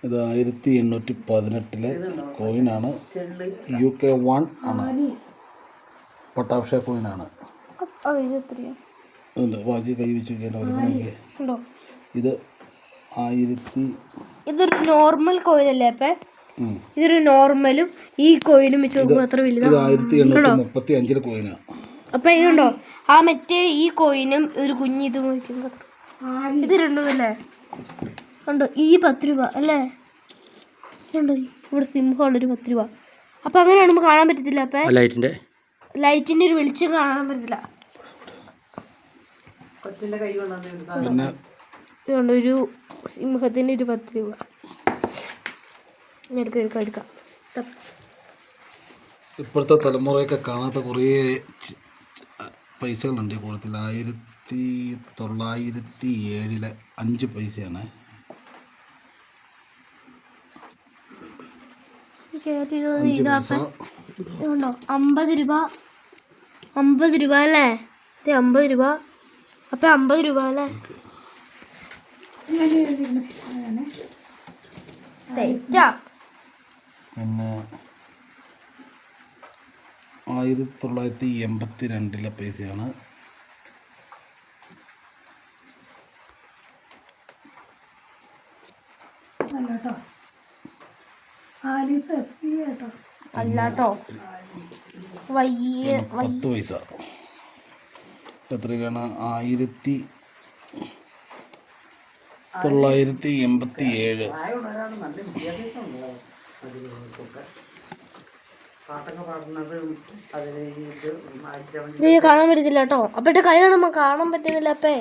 ഇത് 1818 കോയിനാണ്. UK1 ആണ്. പട്ടാഭിഷേക കോയിനാണ്. വാജി കൈ വെച്ച് ഇത് 1000. ഇതൊരു നോർമൽ കോയിനല്ലേ അപ്പേ? ഇതൊരു നോർമലും ഈ കോയിനും വെച്ച് നോക്കുമ്പോൾ അത്ര വലുതാണ്. 1835 കോയിനാണ്. അപ്പൊ ഇതുണ്ടോ ആ മറ്റേ ഈ കോയിനും ഒരു കുഞ്ഞ് ഇത് നോക്കുന്നത് ഇത് രണ്ടും അല്ലേ ഉണ്ടോ? ഈ 10 രൂപ അല്ലേ ഉണ്ടോ? ഇവിടെ സിംഹമുള്ളൊരു 10 രൂപ. അപ്പൊ അങ്ങനെ കാണുമ്പോൾ കാണാൻ പറ്റത്തില്ല. അപ്പൊ ലൈറ്റിന്റെ ഒരു വെളിച്ചം കാണാൻ പറ്റത്തില്ല. ഇതുകൊണ്ട് ഒരു സിംഹത്തിന് ഒരു 10 രൂപ. എടുക്കാം. ഇപ്പോഴത്തെ തലമുറയൊക്കെ കാണാത്ത കുറേ പൈസകളുണ്ട് ഈ കൂട്ടത്തിൽ. 1907 5 പൈസയാണ്. ഇതുണ്ടോ 50 രൂപ. 50 രൂപ അല്ലേ? 50 രൂപ. അപ്പൊ 50 രൂപ അല്ലേ? പിന്നെ 1982 പൈസയാണ്. അല്ലാട്ടോ 10 പൈസ എത്രയാണ്? 1987. കാണാൻ പറ്റത്തില്ല കേട്ടോ. അപ്പത്തെ കൈ കാണുമ്പോ കാണാൻ പറ്റുന്നില്ല. അപ്പേ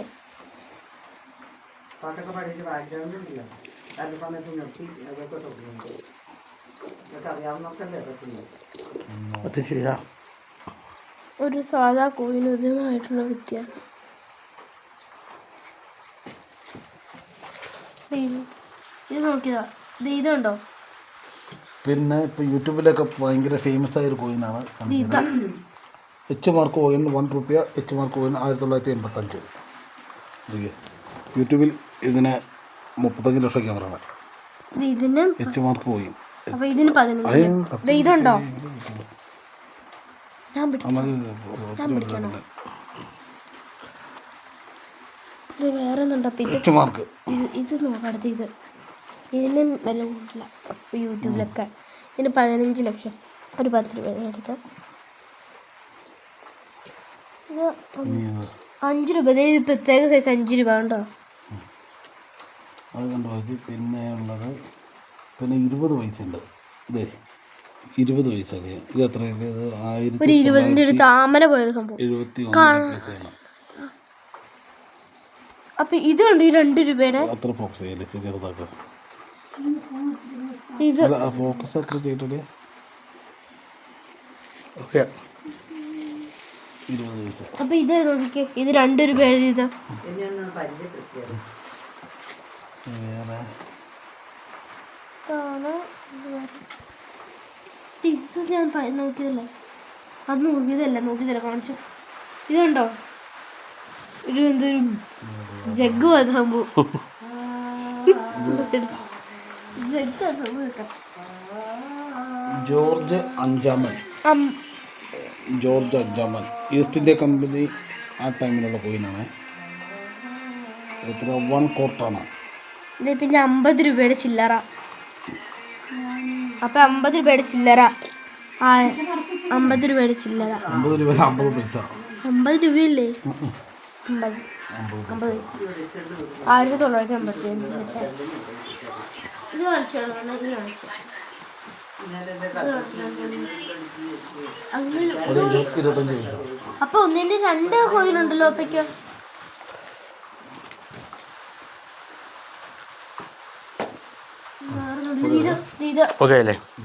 ഒരു സാധാ കോയിനും ഇതുമായിട്ടുള്ള വ്യത്യാസം. ഇത് നോക്കിയതാ. ഇതുണ്ടോ? പിന്നെ ഇപ്പൊ യൂട്യൂബിലൊക്കെ ഭയങ്കര ഫേമസ് ആയൊരു കോയിനാണ്. HMR കോയിൻ 1 രൂപ. HMR coin 1985. യൂട്യൂബിൽ ഇതിന് 35 ലക്ഷം ക്യാമറ. HMR coin. അപ്പൊ ഇതിന് 15. ഇതുണ്ടോ? ഇത് വേറെ ഒന്നുണ്ടോ? ഇത് നോക്കടുത്ത് ഇതിനും വില കൂടുതല. യൂട്യൂബിലൊക്കെ ഇതിന് 15 ലക്ഷം. ഒരു 10 രൂപ എടുത്ത്. ഇത് 5 രൂപ. പ്രത്യേക സൈസ് 5 രൂപ ഉണ്ടോ? അത് കണ്ടോ? പിന്നെ ഉള്ളത് 20 പൈസ ഉണ്ട്. ഇതേ 20 പൈസ. ഇത് എത്ര? ഇത് 20 ഒരു താമര പോലെ സംഭവം. 71 പൈസയാണ്. അപ്പൊ ഇതുണ്ട് ഈ 2 രൂപയുടെ. അത്ര ഫോക്കസ് ചെയ്യല്ലേ, ചെറുതാക്കുക. ഇത് ഫോക്കസ് അത്ര ചെയ്തിട്ടേ. 20 പൈസ. അപ്പൊ ഇത് നോക്കിക്കേ, ഇത് 2 രൂപയുടെ. ഇത് വേറെ ഞാൻ നോക്കിയതല്ലേ. അത് നോക്കിയതല്ല കാണിച്ചു. ഇതുണ്ടോ? എന്തൊരു ജഗ്ഗു സംഭവം. ജോർജ് അഞ്ചാമൻ. ഈസ്റ്റ് ഇന്ത്യ കമ്പനി ആ ടൈമിലുള്ള കോയിനാണ്. എത്ര? 1 ക്വാർട്ടറാണ്. പിന്നെ 50 രൂപയുടെ ചില്ലറ. അപ്പൊ 50 രൂപയുടെ ചില്ലറ. 50 രൂപയുടെ ചില്ലറ. 50 രൂപ 50 പൈസ. 50 രൂപയല്ലേ? 50 1985. ഇത് കാണിച്ചു. അപ്പൊ ഒന്നിന്റെ 2 കോയിനുണ്ടല്ലോ. അപ്പയ്ക്ക്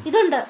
ഇതുണ്ട്.